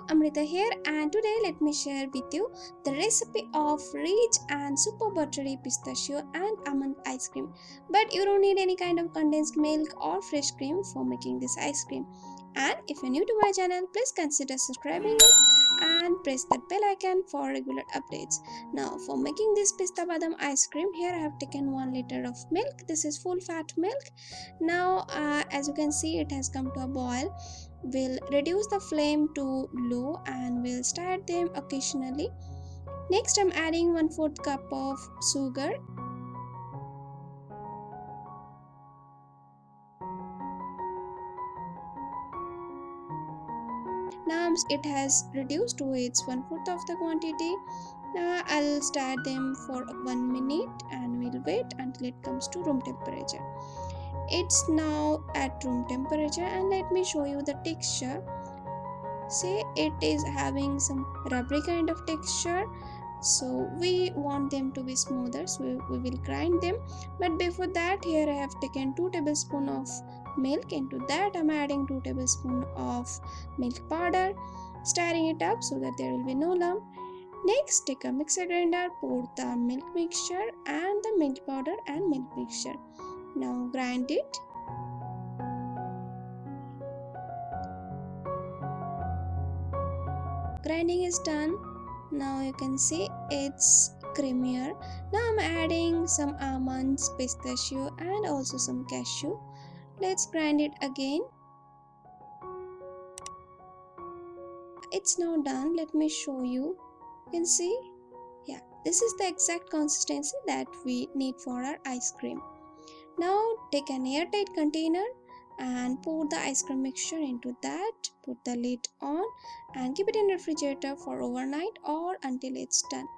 Amrita here, and today let me share with you the recipe of rich and super buttery pistachio and almond ice cream. But you don't need any kind of condensed milk or fresh cream for making this ice cream. And if you're new to my channel, please consider subscribing it and press that bell icon for regular updates. Now for making this pista badam ice cream, here I have taken 1 liter of milk. This is full fat milk. Now as you can see, it has come to a boil. We'll reduce the flame to low and we'll stir them occasionally. Next, I'm adding 1/4 cup of sugar. Now it has reduced to its 1/4 of the quantity. Now I'll stir them for 1 minute and we'll wait until it comes to room temperature. It's now at room temperature, and let me show you the texture. Say it is having some rubbery kind of texture, so we want them to be smoother, so we will grind them. But before that, here I have taken 2 tablespoons of milk. Into that I'm adding 2 tablespoons of milk powder, stirring it up so that there will be no lump. Next, take a mixer grinder, pour the milk mixture and the milk powder and milk mixture. Now grind it. Grinding is done. Now you can see it's creamier. Now I'm adding some almonds, pistachio and also some cashew. Let's grind it again. It's now done. Let me show you. You can see, yeah, this is the exact consistency that we need for our ice cream. Now take an airtight container and pour the ice cream mixture into that. Put the lid on and keep it in refrigerator for overnight or until it's done.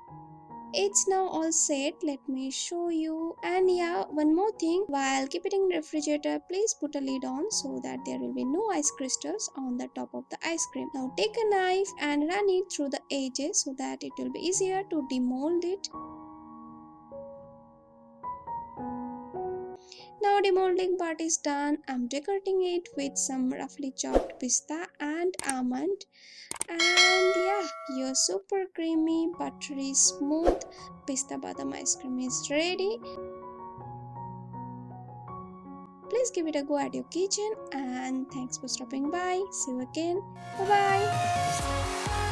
It's now all set. Let me show you. And yeah, one more thing, while keeping it in refrigerator, please put a lid on so that there will be no ice crystals on the top of the ice cream. Now take a knife and run it through the edges so that it will be easier to demold it. Now demolding part is done. I'm decorating it with some roughly chopped pista and almond. And yeah, your super creamy, buttery, smooth pista badam ice cream is ready. Please give it a go at your kitchen, and thanks for stopping by. See you again. Bye bye.